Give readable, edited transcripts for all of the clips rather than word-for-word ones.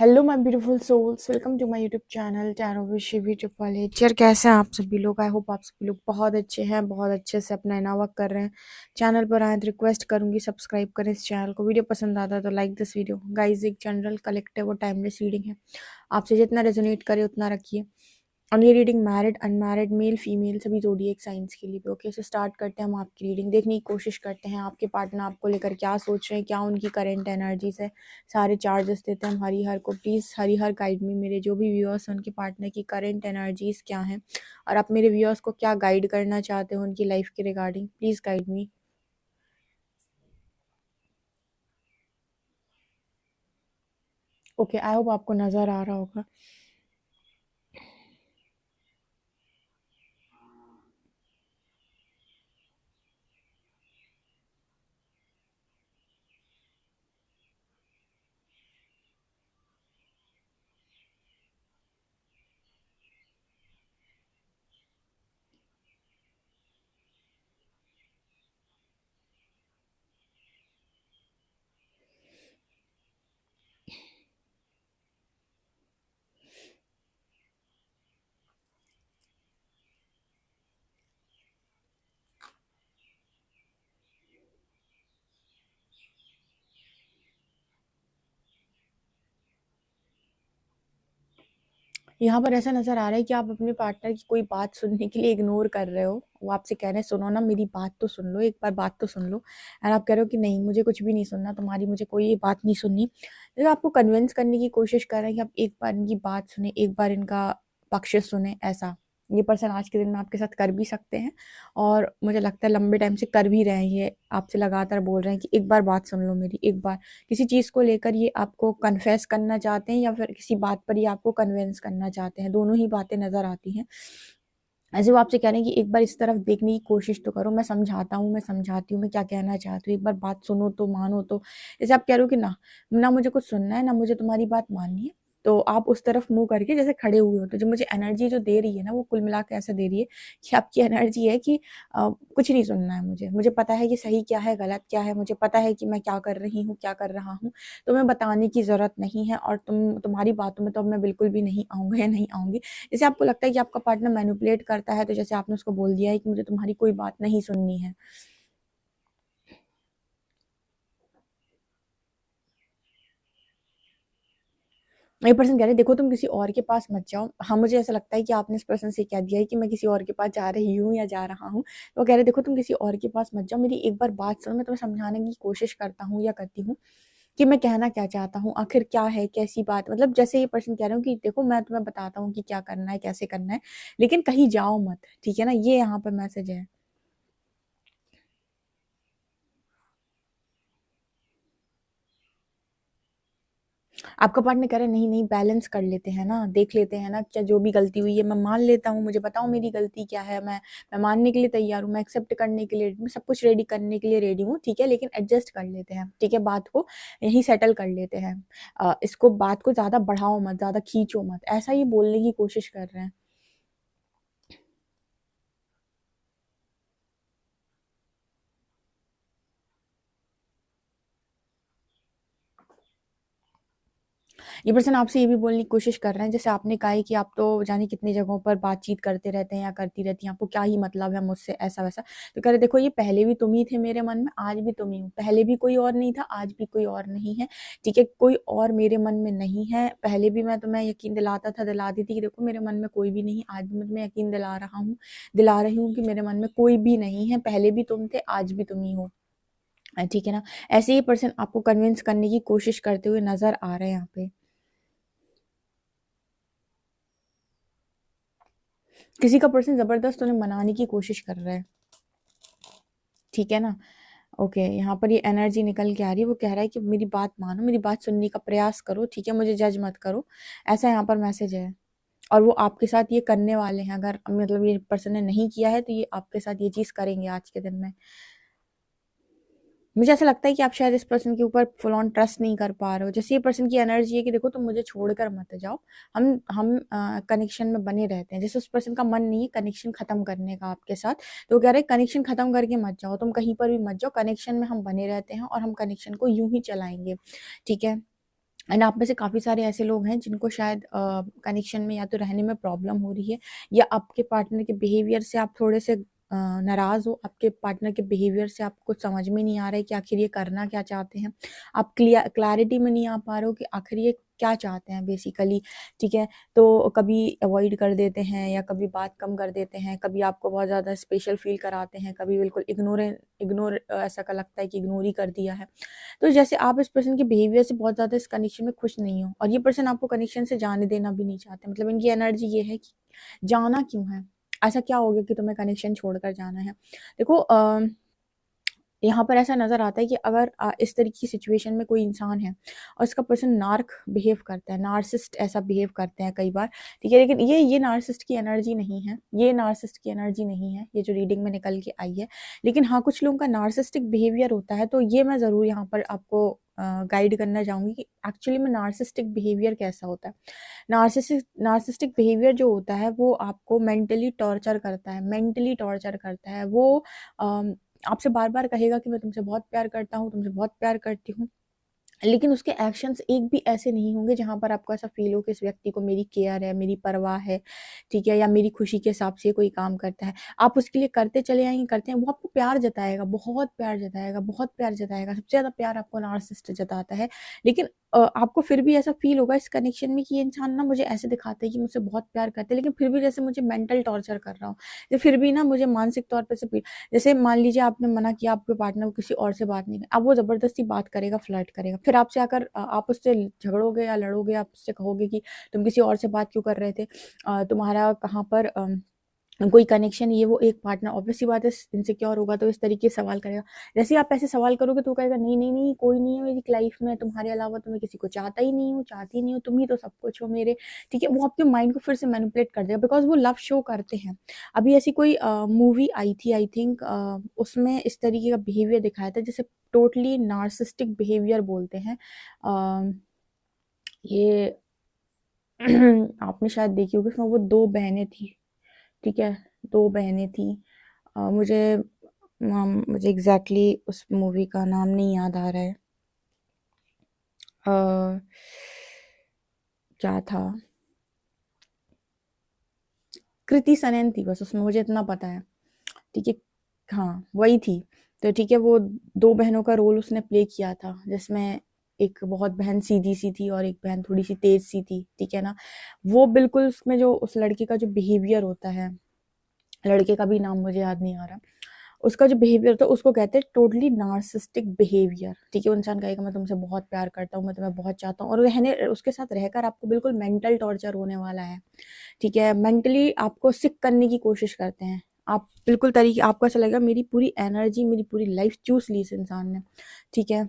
Hello my beautiful souls, welcome to my YouTube channel tarot with Shivi triple H. यार कैसे हैं आप सभी लोग? आई होप आप सभी लोग बहुत अच्छे हैं, बहुत अच्छे से अपना इना वर्क कर रहे हैं। चैनल पर आए तो रिक्वेस्ट करूंगी सब्सक्राइब करें इस चैनल को। वीडियो पसंद आता है तो लाइक दिस वीडियो। गाइज एक जनरल कलेक्टिव और टाइमलेस रीडिंग है, आपसे जितना रेजोनेट करे उतना रखिए। और ये reading married unmarried male female सभी ज़ोडिएक साइंस के लिए भी। ओके, सो स्टार्ट करते हैं। हम आपकी रीडिंग देखने की कोशिश करते हैं, आपके पार्टनर आपको लेकर क्या सोच रहे हैं, क्या उनकी करेंट एनर्जीज है। सारे चार्जेस देते हैं हम हरिहर को। प्लीज़ हरिहर गाइड मी, मेरे जो भी व्यूअर्स हैं उनके पार्टनर की करेंट एनर्जीज क्या हैं और आप मेरे व्यूअर्स को क्या गाइड करना चाहते हो उनकी लाइफ के regarding. Please guide me. Okay, I hope आपको नज़र आ रहा होगा। यहाँ पर ऐसा नज़र आ रहा है कि आप अपने पार्टनर की कोई बात सुनने के लिए इग्नोर कर रहे हो। वो आपसे कह रहे हैं सुनो ना, मेरी बात तो सुन लो, एक बार बात तो सुन लो। एंड आप कह रहे हो कि नहीं, मुझे कुछ भी नहीं सुनना, तुम्हारी मुझे कोई ये बात नहीं सुननी। तो आपको कन्विंस करने की कोशिश कर रहे हैं कि आप एक बार इनकी बात सुने, एक बार इनका पक्ष सुने। ऐसा ये पर्सन आज के दिन में आपके साथ कर भी सकते हैं और मुझे लगता है लंबे टाइम से कर भी रहे हैं। ये आपसे लगातार बोल रहे हैं कि एक बार बात सुन लो मेरी, एक बार। किसी चीज़ को लेकर ये आपको कन्फेस करना चाहते हैं या फिर किसी बात पर ये आपको कन्विंस करना चाहते हैं। दोनों ही बातें नज़र आती हैं। ऐसे वो आपसे कह रहे हैं कि एक बार इस तरफ देखने की कोशिश तो करो। मैं समझाता हूँ, मैं समझाती हूँ, मैं क्या कहना चाहती हूँ, एक बार बात सुनो तो, मानो तो। जैसे आप कह रहे हो कि ना ना मुझे कुछ सुनना है, ना मुझे तुम्हारी बात माननी है। तो आप उस तरफ मुँह करके जैसे खड़े हुए हो, तो जो मुझे एनर्जी जो दे रही है ना, वो कुल मिला के ऐसा दे रही है कि आपकी एनर्जी है कि कुछ नहीं सुनना है मुझे। मुझे पता है कि सही क्या है, गलत क्या है, मुझे पता है कि मैं क्या कर रही हूँ, क्या कर रहा हूँ। तुम्हें बताने की ज़रूरत नहीं है और तुम्हारी बातों में तो अब मैं बिल्कुल भी नहीं आऊँगा या नहीं आऊँगी। जैसे आपको लगता है कि आपका पार्टनर मैनिपुलेट करता है, तो जैसे आपने उसको बोल दिया है कि मुझे तुम्हारी कोई बात नहीं सुननी है। ये पर्सन कह रहे हैं देखो तुम किसी और के पास मत जाओ। हाँ, मुझे ऐसा लगता है कि आपने इस पर्सन से कह दिया है कि मैं किसी और के पास जा रही हूँ या जा रहा हूँ। तो वो कह रहे हैं देखो तुम किसी और के पास मत जाओ, मेरी एक बार बात सुनो। मैं तुम्हें समझाने की कोशिश करता हूँ या करती हूँ कि मैं कहना क्या चाहता हूँ, आखिर क्या है, कैसी बात। मतलब जैसे ये पर्सन कह रहे हो कि देखो मैं तुम्हें बताता हूँ कि क्या करना है, कैसे करना है, लेकिन कहीं जाओ मत। ठीक है ना, ये यहाँ पर मैसेज है। आपका पार्टनर कह रहा है नहीं नहीं, बैलेंस कर लेते हैं ना, देख लेते हैं ना, क्या जो भी गलती हुई है मैं मान लेता हूँ, मुझे बताओ मेरी गलती क्या है। मैं मानने के लिए तैयार हूँ, मैं एक्सेप्ट करने के लिए, मैं सब कुछ रेडी करने के लिए रेडी हूँ। ठीक है, लेकिन एडजस्ट कर लेते हैं। ठीक है, बात को यहीं सेटल कर लेते हैं। इसको बात को ज़्यादा बढ़ाओ मत, ज़्यादा खींचो मत, ऐसा ही बोलने की कोशिश कर रहे हैं। ये पर्सन आपसे ये भी बोलने की कोशिश कर रहे हैं, जैसे आपने कहा है कि आप तो जाने कितनी जगहों पर बातचीत करते रहते हैं या करती रहती हैं, आपको क्या ही मतलब है मुझसे, ऐसा वैसा। तो कह रहे देखो ये पहले भी तुम ही थे मेरे मन में, आज भी तुम ही हो। पहले भी कोई और नहीं था, आज भी कोई और नहीं है। ठीक है, कोई और मेरे मन में नहीं है। पहले भी मैं तुम्हें यकीन दिलाता था, दिलाती थी कि देखो मेरे मन में कोई भी नहीं। आज भी मैं तुम्हें यकीन दिला रहा हूँ, दिला रही हूँ कि मेरे मन में कोई भी नहीं है। पहले भी तुम थे, आज भी तुम ही हो। ठीक है ना। ऐसे ही पर्सन आपको कन्विंस करने की कोशिश करते हुए नजर आ रहे हैं यहाँ पे। किसी का पर्सन जबरदस्त उन्हें मनाने की कोशिश कर रहा है। ठीक है ना। ओके, यहाँ पर ये एनर्जी निकल के आ रही है। वो कह रहा है कि मेरी बात मानो, मेरी बात सुनने का प्रयास करो। ठीक है, मुझे जज मत करो। ऐसा यहाँ पर मैसेज है। और वो आपके साथ ये करने वाले हैं। अगर मतलब ये पर्सन ने नहीं किया है तो ये आपके साथ ये चीज़ करेंगे आज के दिन में। मुझे ऐसा लगता है कि आप शायद इस पर्सन के ऊपर फुल ऑन ट्रस्ट नहीं कर पा रहे हो। जैसे ये पर्सन की एनर्जी है कि देखो तुम मुझे छोड़कर मत जाओ, हम कनेक्शन में बने रहते हैं। जैसे उस पर्सन का मन नहीं है कनेक्शन खत्म करने का आपके साथ, तो वो कह रहे हैं कनेक्शन खत्म करके मत जाओ, तुम कहीं पर भी मत जाओ, कनेक्शन में हम बने रहते हैं और हम कनेक्शन को यूं ही चलाएंगे। ठीक है, एंड आप में से काफ़ी सारे ऐसे लोग हैं जिनको शायद कनेक्शन में या तो रहने में प्रॉब्लम हो रही है, या आपके पार्टनर के बिहेवियर से आप थोड़े से नाराज़ हो, आपके पार्टनर के बिहेवियर से आपको कुछ समझ में नहीं आ रहा है कि आखिर ये करना क्या चाहते हैं। आप क्लैरिटी में नहीं आ पा रहे हो कि आखिर ये क्या चाहते हैं बेसिकली, ठीक है? तो कभी अवॉइड कर देते हैं, या कभी बात कम कर देते हैं, कभी आपको बहुत ज़्यादा स्पेशल फ़ील कराते हैं, कभी बिल्कुल इग्नोर ऐसा का लगता है कि इग्नोर ही कर दिया है। तो जैसे आप इस पर्सन के बिहेवियर से बहुत ज़्यादा इस कनेक्शन में खुश नहीं हो, और ये पर्सन आपको कनेक्शन से जाने देना भी नहीं चाहते, मतलब इनकी एनर्जी ये है कि जाना क्यों है? ऐसा क्या हो गया कि तुम्हें कनेक्शन छोड़कर जाना है? देखो यहाँ पर ऐसा नज़र आता है कि अगर इस तरीके की सिचुएशन में कोई इंसान है और उसका पर्सन नार्क बिहेव करता है, नार्सिसिस्ट ऐसा बिहेव करते हैं कई बार, ठीक है? लेकिन ये नार्सिसिस्ट की एनर्जी नहीं है, ये नार्सिसिस्ट की एनर्जी नहीं है, ये जो रीडिंग में निकल के आई है। लेकिन हाँ, कुछ लोगों का नार्सिसिस्टिक बिहेवियर होता है, तो ये मैं ज़रूर यहाँ पर आपको गाइड करना चाहूँगी कि एक्चुअली में नार्सिसिस्टिक बिहेवियर कैसा होता है। नार्सिसिस्टिक बिहेवियर जो होता है वो आपको मेंटली टॉर्चर करता है, मेंटली टॉर्चर करता है। वो अम, आपसे बार-बार कहेगा कि मैं तुमसे बहुत प्यार करता हूँ, तुमसे बहुत प्यार करती हूँ। लेकिन उसके एक्शंस एक भी ऐसे नहीं होंगे जहाँ पर आपको ऐसा फ़ील हो कि इस व्यक्ति को मेरी केयर है, मेरी परवाह है, ठीक है? या मेरी खुशी के हिसाब से कोई काम करता है। आप उसके लिए करते चले आएँगे, करते हैं, वो आपको प्यार जताएगा, बहुत प्यार जताएगा, बहुत प्यार जताएगा। सबसे ज़्यादा प्यार आपको नार्सिसिस्ट जताता है। लेकिन आपको फिर भी ऐसा फ़ील होगा इस कनेक्शन में कि ये इंसान ना मुझे ऐसे दिखाता है कि मुझसे बहुत प्यार करता है, लेकिन फिर भी जैसे मुझे मेंटल टॉर्चर कर रहा हो। या फिर भी ना मुझे मानसिक तौर पे जैसे मान लीजिए आपने मना किया, आपके पार्टनर को किसी और से बात नहीं, अब वो ज़बरदस्ती बात करेगा, फ्लर्ट करेगा। फिर आपसे आकर आप उससे झगड़ोगे या लड़ोगे, आप उससे कहोगे कि तुम किसी और से बात क्यों कर रहे थे? तुम्हारा कहाँ पर कोई कनेक्शन, ये वो, एक पार्टनर ऑब्वियस सी बात है इनसिक्योर होगा तो इस तरीके से सवाल करेगा। जैसे ही आप ऐसे सवाल करोगे तो वो कहेगा नहीं, नहीं, नहीं, कोई नहीं है मेरी लाइफ में, तुम्हारे अलावा तो मैं किसी को चाहता ही नहीं हूँ, चाहती ही नहीं हूँ, तुम ही तो सब कुछ हो मेरे, ठीक है? वो आपके माइंड को फिर से मैनिपुलेट कर देगा, बिकॉज़ वो लव शो करते हैं। अभी ऐसी कोई मूवी आई थी, आई थिंक उसमें इस तरीके का बिहेवियर दिखाया था जिसे टोटली नार्सिसिस्टिक बिहेवियर बोलते हैं। अ, ये आपने शायद देखी होगी, उसमें वो 2 बहनें थी, ठीक है? 2 बहनें थी। मुझे एग्ज़ैक्टली उस मूवी का नाम नहीं याद आ रहा है। अ, क्या था? कृति सनन थी बस उसमें, मुझे इतना पता है, ठीक है? हाँ, वही थी। तो ठीक है, वो 2 बहनों का रोल उसने प्ले किया था, जिसमें एक बहुत बहन सीधी-सी थी और एक बहन थोड़ी-सी तेज़-सी थी, ठीक है ना? वो बिल्कुल उसमें जो उस लड़के का जो बिहेवियर होता है, लड़के का भी नाम मुझे याद नहीं आ रहा। उसका जो बिहेवियर था उसको कहते हैं टोटली नार्सिसिस्टिक बिहेवियर, ठीक है? वो इंसान कहेगा मैं तुमसे बहुत प्यार करता हूँ, मैं तुम्हें बहुत चाहता हूँ, और रहने उसके साथ रहकर आपको बिल्कुल मेंटल टॉर्चर होने वाला है, ठीक है? मेंटली आपको सिक करने की कोशिश करते हैं। आप बिल्कुल तरीके आपको ऐसा लगेगा मेरी पूरी एनर्जी, मेरी पूरी लाइफ़ चूस ली इस इंसान ने, ठीक है?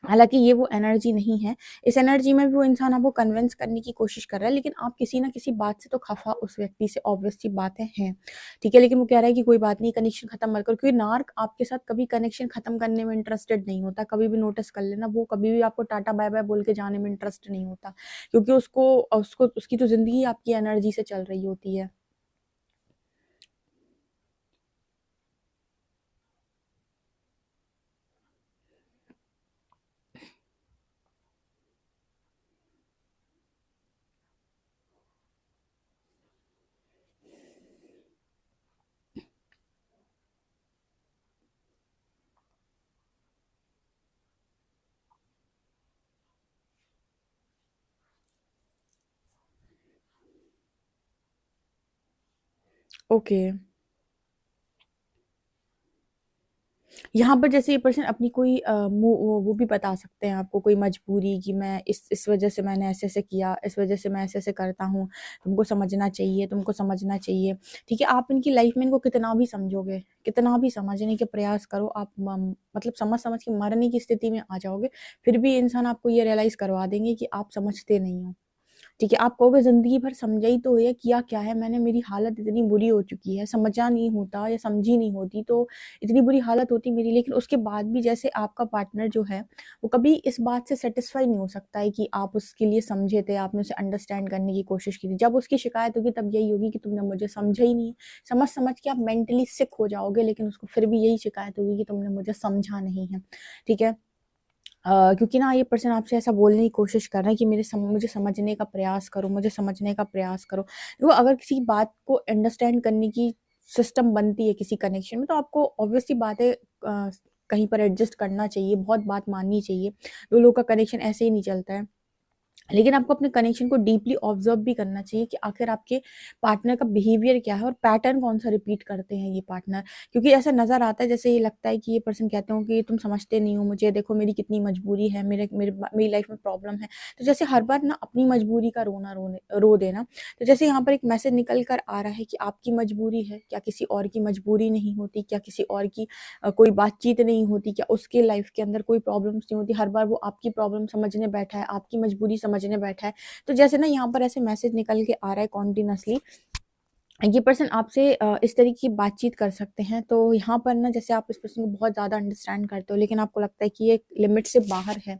हालाँकि ये वो एनर्जी नहीं है, इस एनर्जी में भी वो इंसान आपको कन्विंस करने की कोशिश कर रहा है, लेकिन आप किसी न किसी बात से तो खफ़ा उस व्यक्ति से ऑब्वियस सी बातें हैं, ठीक है? लेकिन वो कह रहा है कि कोई बात नहीं, कनेक्शन ख़त्म मत करो, क्योंकि नार्क आपके साथ कभी कनेक्शन ख़त्म करने में इंटरेस्टेड नहीं होता, कभी भी नोटिस कर लेना, वो कभी भी आपको टाटा बाय-बाय बोल के जाने में इंटरेस्ट नहीं होता, क्योंकि उसको उसकी तो ज़िंदगी आपकी एनर्जी से चल रही होती है। ओके। यहाँ पर जैसे ये पर्सन अपनी कोई वो भी बता सकते हैं आपको, कोई मजबूरी कि मैं इस वजह से मैंने ऐसे-ऐसे किया, इस वजह से मैं ऐसे-ऐसे करता हूँ, तुमको समझना चाहिए, तुमको समझना चाहिए, ठीक है? आप इनकी लाइफ़ में इनको कितना भी समझोगे, कितना भी समझने के प्रयास करो, आप मतलब समझ-समझ के मरने की स्थिति में आ जाओगे, फिर भी इंसान आपको ये रियलाइज़ करवा देंगे कि आप समझते नहीं हो। ठीक है, आप कहोगे ज़िंदगी भर समझा ही तो है, किया क्या है मैंने, मेरी हालत इतनी बुरी हो चुकी है, समझा नहीं होता या समझी नहीं होती तो इतनी बुरी हालत होती मेरी। लेकिन उसके बाद भी जैसे आपका पार्टनर जो है, वो कभी इस बात से सैटिस्फाई नहीं हो सकता है कि आप उसके लिए समझे थे, आपने उसे अंडरस्टैंड करने की कोशिश की थी। जब उसकी शिकायत होगी तब यही होगी कि तुमने मुझे समझा ही नहीं। समझ-समझ के आप मेंटली सिक हो जाओगे, लेकिन उसको फिर भी यही शिकायत होगी कि तुमने मुझे समझा नहीं है, ठीक है? क्योंकि ना ये पर्सन आपसे ऐसा बोलने की कोशिश कर रहा है कि मुझे समझने का प्रयास करो, मुझे समझने का प्रयास करो। देखो, अगर किसी बात को अंडरस्टैंड करने की सिस्टम बनती है किसी कनेक्शन में, तो आपको ऑब्वियस सी बात है, कहीं पर एडजस्ट करना चाहिए, बहुत बात माननी चाहिए। 2 लोगों का कनेक्शन ऐसे ही नहीं चलता है। लेकिन आपको अपने कनेक्शन को डीपली ऑब्जर्व भी करना चाहिए कि आखिर आपके पार्टनर का बिहेवियर क्या है और पैटर्न कौन सा रिपीट करते हैं ये पार्टनर। क्योंकि ऐसा नज़र आता है, जैसे ये लगता है कि ये पर्सन कहते हो कि तुम समझते नहीं हो मुझे, देखो मेरी कितनी मजबूरी है, मेरी लाइफ में प्रॉब्लम है। तो जैसे हर बार ना अपनी मजबूरी का रो देना। तो जैसे यहाँ पर एक मैसेज निकल कर आ रहा है कि आपकी मजबूरी है, क्या किसी और की मजबूरी नहीं होती, क्या किसी और की कोई बातचीत नहीं होती, क्या उसके लाइफ के अंदर कोई प्रॉब्लम्स नहीं होती, हर बार वो आपकी प्रॉब्लम समझने बैठा है, आपकी मजबूरी समझने बैठा है। तो जैसे ना यहाँ पर ऐसे मैसेज निकल के आ रहा है कॉन्टिन्यूसली, ये पर्सन आपसे इस तरीके की बातचीत कर सकते हैं। तो यहाँ पर ना, जैसे आप इस पर्सन को बहुत ज़्यादा अंडरस्टैंड करते हो, लेकिन आपको लगता है कि ये लिमिट से बाहर है,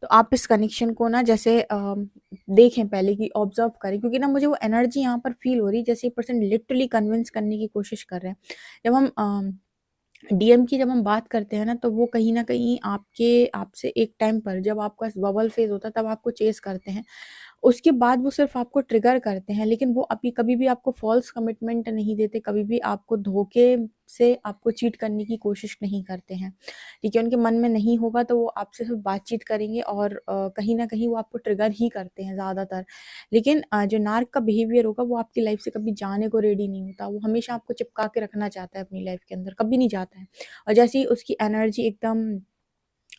तो आप इस कनेक्शन को ना जैसे देखें पहले, कि ऑब्जर्व करें। क्योंकि ना मुझे वो एनर्जी यहाँ पर फील हो रही है, जैसे ये पर्सन लिटरली कन्विंस करने की कोशिश कर रहे हैं। जब हम डीएम की जब हम बात करते हैं ना, तो वो कहीं न कहीं आपसे एक टाइम पर, जब आपका बबल फेज़ होता है, तब आपको चेज़ करते हैं। उसके बाद वो सिर्फ़ आपको ट्रिगर करते हैं, लेकिन वो अभी कभी भी आपको फ़ॉल्स कमिटमेंट नहीं देते, कभी भी आपको धोखे से आपको चीट करने की कोशिश नहीं करते हैं। ठीक है? उनके मन में नहीं होगा तो वो आपसे सिर्फ़ बातचीत करेंगे, और कहीं न कहीं वो आपको ट्रिगर ही करते हैं ज़्यादातर। लेकिन जो नार्क का बिहेवियर होगा, वो आपकी लाइफ़ से कभी जाने को रेडी नहीं होता। वो हमेशा आपको चिपका के रखना चाहता है अपनी लाइफ़ के अंदर, कभी नहीं जाता है। और जैसे ही उसकी एनर्जी एकदम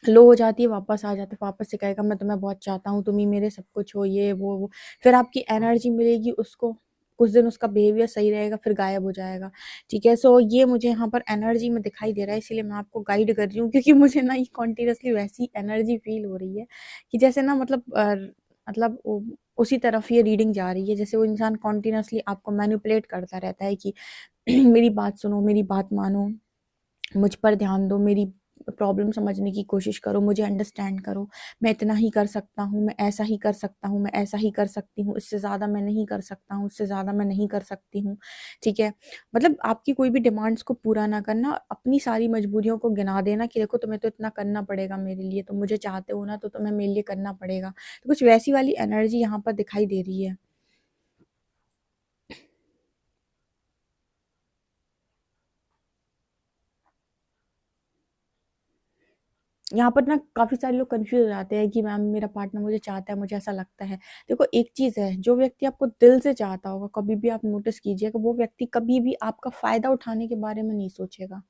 लो हो जाती है, वापस आ जाता है, वापस से कहेगा मैं तुम्हें बहुत चाहता हूँ, तुम ही मेरे सब कुछ हो, ये वो। फिर आपकी एनर्जी मिलेगी उसको, कुछ दिन उसका बिहेवियर सही रहेगा, फिर गायब हो जाएगा। ठीक है? सो ये मुझे यहाँ पर एनर्जी में दिखाई दे रहा है, इसीलिए मैं आपको गाइड कर रही हूँ, क्योंकि मुझे ना ये कंटीन्यूअसली वैसी एनर्जी फील हो रही है कि जैसे ना, मतलब उसी तरफ ये रीडिंग जा रही है, जैसे वो इंसान कंटीन्यूअसली आपको मैनिपुलेट करता रहता है कि मेरी बात सुनो, मेरी बात मानो, मुझ पर ध्यान दो, मेरी प्रॉब्लम समझने की कोशिश करो, मुझे अंडरस्टैंड करो, मैं इतना ही कर सकता हूँ, मैं ऐसा ही कर सकता हूँ, मैं ऐसा ही कर सकती हूँ, इससे ज़्यादा मैं नहीं कर सकता हूँ, इससे ज़्यादा मैं नहीं कर सकती हूँ। ठीक है? मतलब आपकी कोई भी डिमांड्स को पूरा ना करना, अपनी सारी मजबूरियों को गिना देना कि देखो तुम्हें तो इतना करना पड़ेगा मेरे लिए, तुम मुझे चाहते हो ना, तो तुम्हें मेरे लिए करना पड़ेगा। तो कुछ वैसी वाली एनर्जी यहाँ पर दिखाई दे रही है। यहाँ पर ना काफ़ी सारे लोग कन्फ्यूज़ हो जाते हैं कि मैम मेरा पार्टनर मुझे चाहता है, मुझे ऐसा लगता है। देखो, एक चीज़ है, जो व्यक्ति आपको दिल से चाहता होगा, कभी भी आप नोटिस कीजिएगा, वो व्यक्ति कभी भी आपका फ़ायदा उठाने के बारे में नहीं सोचेगा।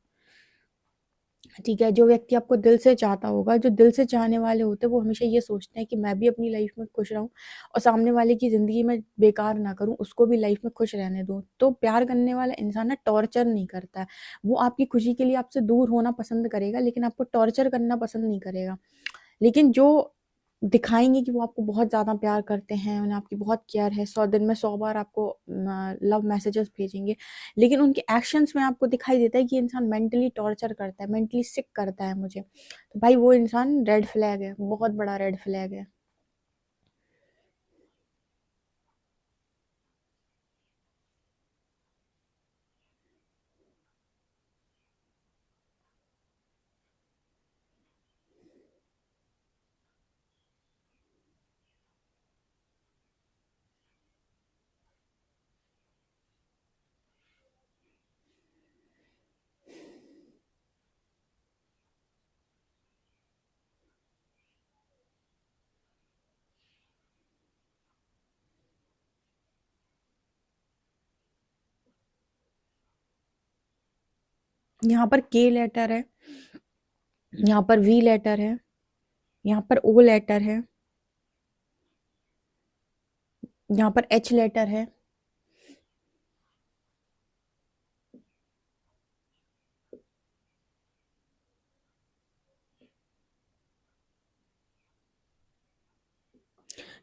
ठीक है? जो व्यक्ति आपको दिल से चाहता होगा, जो दिल से चाहने वाले होते हैं, वो हमेशा ये सोचते हैं कि मैं भी अपनी लाइफ़ में खुश रहूँ और सामने वाले की ज़िंदगी में बेकार ना करूँ, उसको भी लाइफ़ में खुश रहने दूँ। तो प्यार करने वाला इंसान ना टॉर्चर नहीं करता है। वो आपकी खुशी के लिए आपसे दूर होना पसंद करेगा, लेकिन आपको टॉर्चर करना पसंद नहीं करेगा। लेकिन जो दिखाएँगे कि वो आपको बहुत ज़्यादा प्यार करते हैं, उन्हें आपकी बहुत केयर है, 100 दिन में 100 बार आपको लव मैसेजेस भेजेंगे, लेकिन उनके एक्शंस में आपको दिखाई देता है कि ये इंसान मेंटली टॉर्चर करता है, मेंटली सिक करता है मुझे। तो भाई वो इंसान रेड फ्लैग है, बहुत बड़ा रेड फ्लैग है। यहाँ पर के लेटर है, यहाँ पर वी लेटर है, यहाँ पर ओ लेटर है, यहाँ पर एच लेटर है।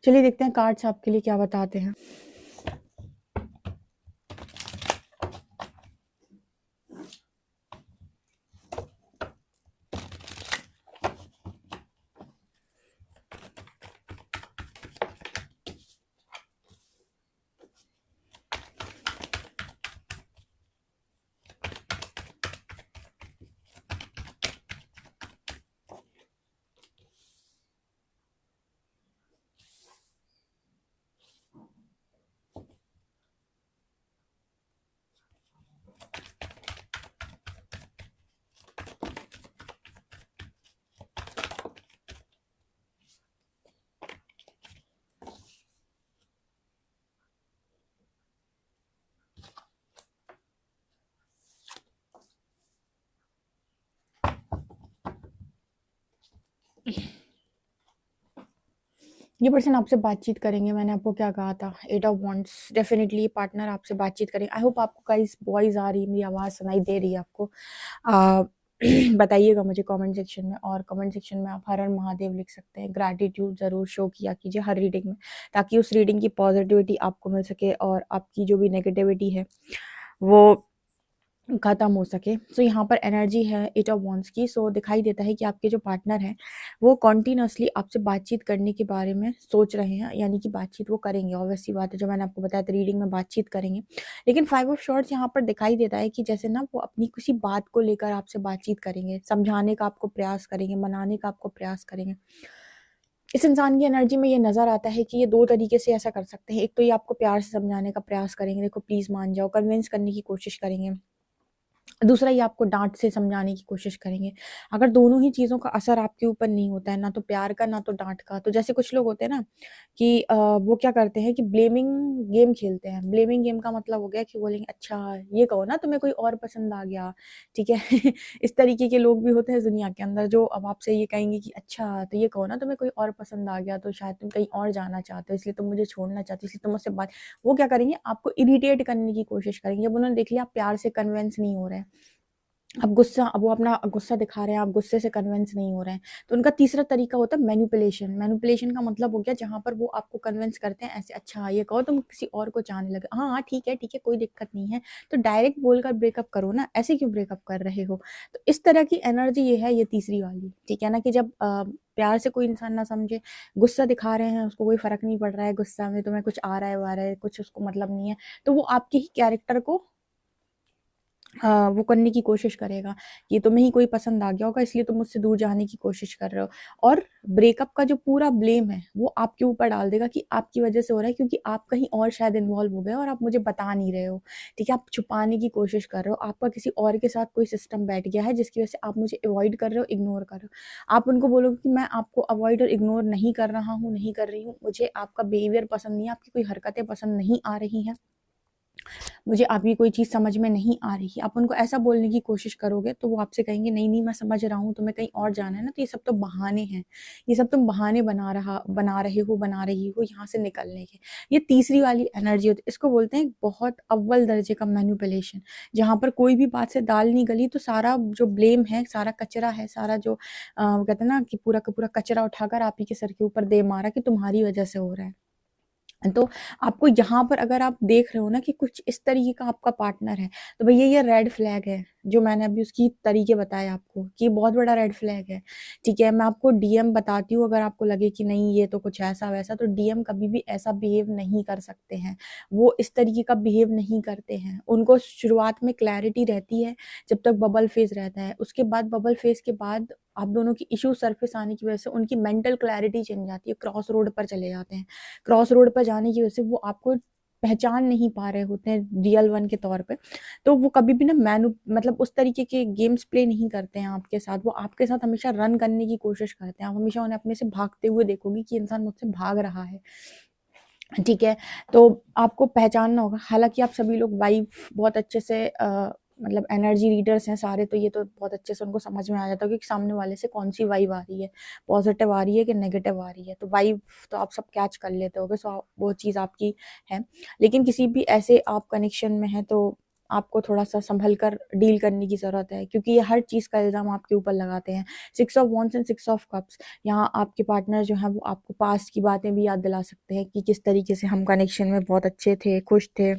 चलिए देखते हैं कार्ड्स आपके लिए क्या बताते हैं। ये पर्सन आपसे बातचीत करेंगे, मैंने आपको क्या कहा था, 8 ऑफ वांड्स, डेफिनिटली पार्टनर आपसे बातचीत करेंगे। आई होप आपको गाइस वॉइस आ रही है, मेरी आवाज़ सुनाई दे रही है आपको। आ, बताइएगा मुझे कमेंट सेक्शन में, और कमेंट सेक्शन में आप हर हर महादेव लिख सकते हैं। ग्रैटिट्यूड ज़रूर शो किया कीजिए हर रीडिंग में, ताकि उस रीडिंग की पॉजिटिविटी आपको मिल सके और आपकी जो भी नेगेटिविटी है वो खत्म हो सके। सो यहाँ पर एनर्जी है 8 ऑफ वांड्स की। सो दिखाई देता है कि आपके जो पार्टनर हैं वो कॉन्टिन्यूसली आपसे बातचीत करने के बारे में सोच रहे हैं, यानी कि बातचीत वो करेंगे, ऑब्वियस सी बात है, जो मैंने आपको बताया था रीडिंग में बातचीत करेंगे। लेकिन 5 ऑफ शॉर्ट्स यहाँ पर दिखाई देता है कि जैसे ना वो अपनी किसी बात को लेकर आपसे बातचीत करेंगे, समझाने का आपको प्रयास करेंगे, मनाने का आपको प्रयास करेंगे। इस इंसान की एनर्जी में ये नज़र आता है कि ये 2 तरीके से ऐसा कर सकते हैं। एक तो ये आपको प्यार से समझाने का प्रयास करेंगे, देखो प्लीज़ मान जाओ, कन्विंस करने की कोशिश करेंगे। दूसरा, ये आपको डाँट से समझाने की कोशिश करेंगे। अगर दोनों ही चीज़ों का असर आपके ऊपर नहीं होता है, ना तो प्यार का, ना तो डाँट का, तो जैसे कुछ लोग होते हैं ना कि वो क्या करते हैं कि ब्लेमिंग गेम खेलते हैं। ब्लेमिंग गेम का मतलब हो गया कि बोलेंगे, अच्छा ये कहो ना तुम्हें कोई और पसंद आ गया, ठीक है? इस तरीके के लोग भी होते हैं दुनिया के अंदर, जो अब आपसे ये कहेंगे कि अच्छा तो ये कहो ना तुम्हें कोई और पसंद आ गया, तो शायद तुम कहीं और जाना चाहते हो, इसलिए तुम मुझे छोड़ना चाहते हो, इसलिए तुम मुझसे बात, वो क्या करेंगे, आपको इरिटेट करने की कोशिश करेंगे। जब उन्होंने देख लिया आप प्यार से कन्विंस नहीं हो रहे हैं, अब वो अपना गुस्सा दिखा रहे हैं, आप गुस्से से कन्विंस नहीं हो रहे हैं, तो उनका तीसरा तरीका होता है मैनिपुलेशन। मैनिपुलेशन का मतलब हो गया जहाँ पर वो आपको कन्विंस करते हैं ऐसे, अच्छा ये कहो तुम किसी और को चाहने लगे, हाँ हाँ ठीक है कोई दिक्कत नहीं है, तो डायरेक्ट बोलकर ब्रेकअप करो ना, ऐसे क्यों ब्रेकअप कर रहे हो। तो इस तरह की एनर्जी ये है, ये तीसरी वाली, ठीक है ना, कि जब प्यार से कोई इंसान ना समझे, गुस्सा दिखा रहे हैं, उसको कोई फर्क नहीं पड़ रहा है, गुस्सा में तुम्हें कुछ आ रहा है वा रहा है, कुछ उसको मतलब नहीं है, तो वो आपके ही कैरेक्टर को वो करने की कोशिश करेगा कि तुम्हें ही कोई पसंद आ गया होगा, इसलिए तुम मुझसे दूर जाने की कोशिश कर रहे हो, और ब्रेकअप का जो पूरा ब्लेम है वो आपके ऊपर डाल देगा कि आपकी वजह से हो रहा है, क्योंकि आप कहीं और शायद इन्वॉल्व हो गए और आप मुझे बता नहीं रहे हो, ठीक है, आप छुपाने की कोशिश कर रहे हो, आपका किसी और के साथ कोई सिस्टम बैठ गया है जिसकी वजह से आप मुझे अवॉइड कर रहे हो, इग्नोर कर रहे हो। आप उनको बोलोगे कि मैं आपको अवॉइड और इग्नोर नहीं कर रहा हूँ, नहीं कर रही हूँ, मुझे आपका बिहेवियर पसंद नहीं है, आपकी कोई हरकतें पसंद नहीं आ रही हैं, मुझे आपकी कोई चीज़ समझ में नहीं आ रही है। आप उनको ऐसा बोलने की कोशिश करोगे तो वो आपसे कहेंगे, नहीं नहीं मैं समझ रहा हूँ, तुम्हें कहीं और जाना है ना, तो ये सब तो बहाने हैं, ये सब तुम बहाने बना रही हो यहाँ से निकलने के। ये तीसरी वाली एनर्जी होती है, इसको बोलते हैं बहुत अव्वल दर्जे का मैनिपुलेशन, जहाँ पर कोई भी बात से दाल नहीं गली तो सारा जो ब्लेम है, सारा कचरा है, सारा जो कहते हैं ना कि पूरा का पूरा कचरा उठाकर आप ही के सर के ऊपर दे मारा कि तुम्हारी वजह से हो रहा है। तो आपको यहाँ पर अगर आप देख रहे हो ना कि कुछ इस तरीके का आपका पार्टनर है, तो भैया ये रेड फ्लैग है, जो मैंने अभी उसकी तरीके बताए आपको कि ये बहुत बड़ा रेड फ्लैग है, ठीक है। मैं आपको डीएम बताती हूँ, अगर आपको लगे कि नहीं ये तो कुछ ऐसा वैसा, तो डीएम कभी भी ऐसा बिहेव नहीं कर सकते हैं, वो इस तरीके का बिहेव नहीं करते हैं। उनको शुरुआत में क्लैरिटी रहती है जब तक बबल फेज रहता है, उसके बाद बबल फेज के बाद आप दोनों की इशू सरफेस आने की वजह से उनकी मेंटल क्लैरिटी चेंज जाती है, क्रॉस रोड पर चले जाते हैं। क्रॉस रोड पर जाने की वजह से वो आपको पहचान नहीं पा रहे होते हैं रियल वन के तौर पे, तो वो कभी भी ना मतलब उस तरीके के गेम्स प्ले नहीं करते हैं आपके साथ, वो आपके साथ हमेशा रन करने की कोशिश करते हैं, आप हमेशा उन्हें अपने से भागते हुए देखोगे कि इंसान मुझसे भाग रहा है, ठीक है। तो आपको पहचानना होगा, हालांकि आप सभी लोग वाइब बहुत अच्छे से मतलब एनर्जी रीडर्स हैं सारे, तो ये तो बहुत अच्छे से उनको समझ में आ जाता है कि सामने वाले से कौन सी वाइब आ रही है, पॉजिटिव आ रही है कि नेगेटिव आ रही है, तो वाइब तो आप सब कैच कर लेते होगे, सो वो चीज़ आपकी है। लेकिन किसी भी ऐसे आप कनेक्शन में हैं तो आपको थोड़ा सा संभल कर डील करने की ज़रूरत है, क्योंकि ये हर चीज़ का इल्ज़ाम आपके ऊपर लगाते हैं। 6 of wands and 6 of cups, यहाँ आपके पार्टनर जो है वो आपको पास्ट की बातें भी याद दिला सकते हैं कि किस तरीके से हम कनेक्शन में बहुत अच्छे थे, खुश थे,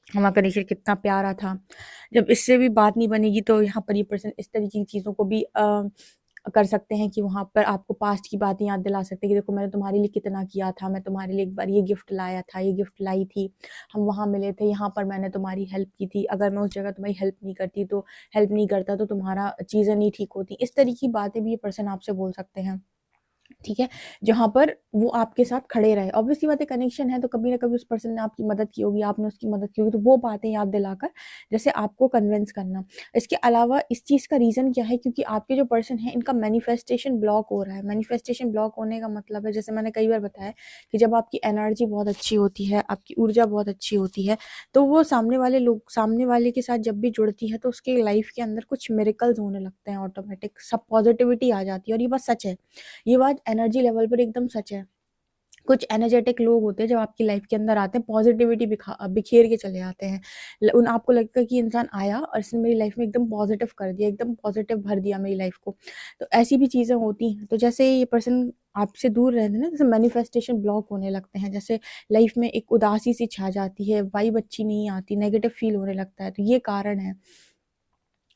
हमारा कनेक्शन कितना प्यारा था। जब इससे भी बात नहीं बनेगी तो यहाँ पर ये पर्सन इस तरीके की चीज़ों को भी कर सकते हैं कि वहाँ पर आपको पास्ट की बातें याद दिला सकते हैं कि देखो मैंने तुम्हारे लिए कितना किया था, मैं तुम्हारे लिए एक बार ये गिफ्ट लाया था, ये गिफ्ट लाई थी, हम वहाँ मिले थे, यहाँ पर मैंने तुम्हारी हेल्प की थी, अगर मैं उस जगह तुम्हारी हेल्प नहीं करता तो तुम्हारा चीज़ें नहीं ठीक होती। इस तरह की बातें भी ये पर्सन आपसे बोल सकते हैं, ठीक है, जहाँ पर वो आपके साथ खड़े रहे। ऑब्वियसली बात है, कनेक्शन है तो कभी ना कभी उस पर्सन ने आपकी मदद की होगी, आपने उसकी मदद की होगी, तो वो बातें याद दिलाकर जैसे आपको कन्विंस करना। इसके अलावा इस चीज़ का रीज़न क्या है, क्योंकि आपके जो पर्सन है इनका मैनिफेस्टेशन ब्लॉक हो रहा है। मैनिफेस्टेशन ब्लॉक होने का मतलब है, जैसे मैंने कई बार बताया कि जब आपकी एनर्जी बहुत अच्छी होती है, आपकी ऊर्जा बहुत अच्छी होती है, तो वो सामने वाले के साथ जब भी जुड़ती है तो उसके लाइफ के अंदर कुछ मिरेकल्स होने लगते हैं, ऑटोमेटिक सब पॉजिटिविटी आ जाती है, और ये बात सच है, ये बात एनर्जी लेवल पर एकदम सच है। कुछ एनर्जेटिक लोग होते हैं जब आपकी लाइफ के अंदर आते हैं, पॉजिटिविटी बिखेर के चले आते हैं। उन आपको लगता है कि इंसान आया और इसने मेरी लाइफ में एकदम पॉजिटिव कर दिया, एकदम पॉजिटिव भर दिया मेरी लाइफ को। तो ऐसी भी चीज़ें होती हैं। तो जैसे ये पर्सन आपसे दूर रहते हैं ना, जैसे मैनिफेस्टेशन ब्लॉक होने लगते हैं, जैसे लाइफ में एक उदासी सी छा जाती है, वाइब अच्छी नहीं आती, नेगेटिव फील होने लगता है। तो ये कारण है,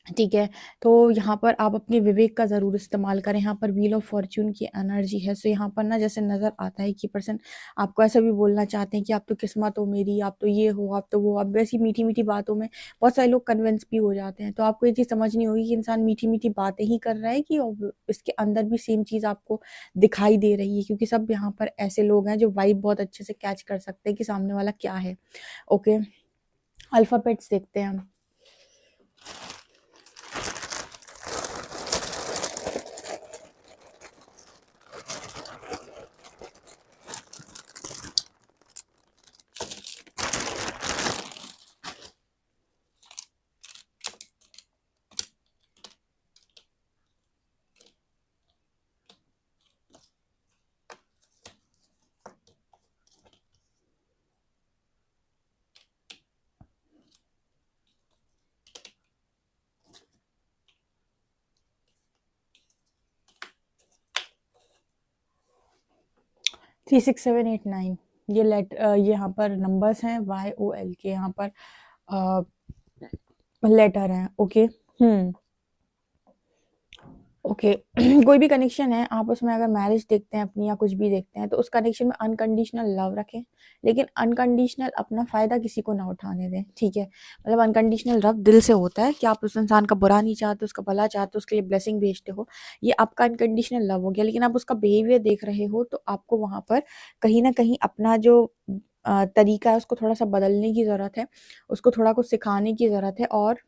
ठीक है। तो यहाँ पर आप अपने विवेक का ज़रूर इस्तेमाल करें। यहाँ पर व्हील ऑफ फॉर्च्यून की एनर्जी है। सो यहाँ पर ना जैसे नज़र आता है कि पर्सन आपको ऐसा भी बोलना चाहते हैं कि आप तो किस्मत हो मेरी, आप तो ये हो, आप तो वो। आप वैसी मीठी-मीठी बातों में बहुत सारे लोग कन्विंस भी हो जाते हैं। तो आपको ये चीज़ समझनी होगी कि इंसान मीठी-मीठी बातें ही कर रहा है कि इसके अंदर भी सेम चीज़ आपको दिखाई दे रही है, क्योंकि सब यहाँ पर ऐसे लोग हैं जो वाइब बहुत अच्छे से कैच कर सकते हैं कि सामने वाला क्या है। ओके, अल्फ़ाबेट्स देखते हैं हम। 3 6 7 8 9 ये ये यहाँ पर नंबर्स हैं, YOL के यहाँ पर लेटर हैं। Okay, okay. कोई भी कनेक्शन है, आप उसमें अगर मैरिज देखते हैं अपनी या कुछ भी देखते हैं, तो उस कनेक्शन में अनकंडीशनल लव रखें, लेकिन अनकंडीशनल अपना फ़ायदा किसी को ना उठाने दें, ठीक है। मतलब अनकंडीशनल लव दिल से होता है कि आप उस इंसान का बुरा नहीं चाहते, उसका भला चाहते, उसके लिए ब्लेसिंग भेजते हो, ये आपका अनकंडीशनल लव हो गया। लेकिन आप उसका बिहेवियर देख रहे हो, तो आपको वहाँ पर कहीं ना कहीं अपना जो तरीका है उसको थोड़ा सा बदलने की ज़रूरत है, उसको थोड़ा कुछ सिखाने की ज़रूरत है, और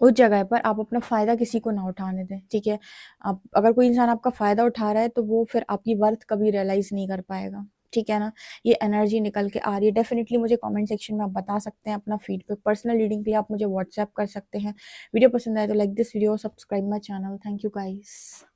उस जगह पर आप अपना फ़ायदा किसी को ना उठाने दें, ठीक है। आप अगर कोई इंसान आपका फ़ायदा उठा रहा है, तो वो फिर आपकी वर्थ कभी रियलाइज़ नहीं कर पाएगा, ठीक है ना। ये एनर्जी निकल के आ रही है। डेफिनेटली मुझे कमेंट सेक्शन में आप बता सकते हैं अपना फीडबैक। पर्सनल रीडिंग के लिए आप मुझे व्हाट्सएप कर सकते हैं। वीडियो पसंद आए तो like this video, subscribe my channel. Thank you guys.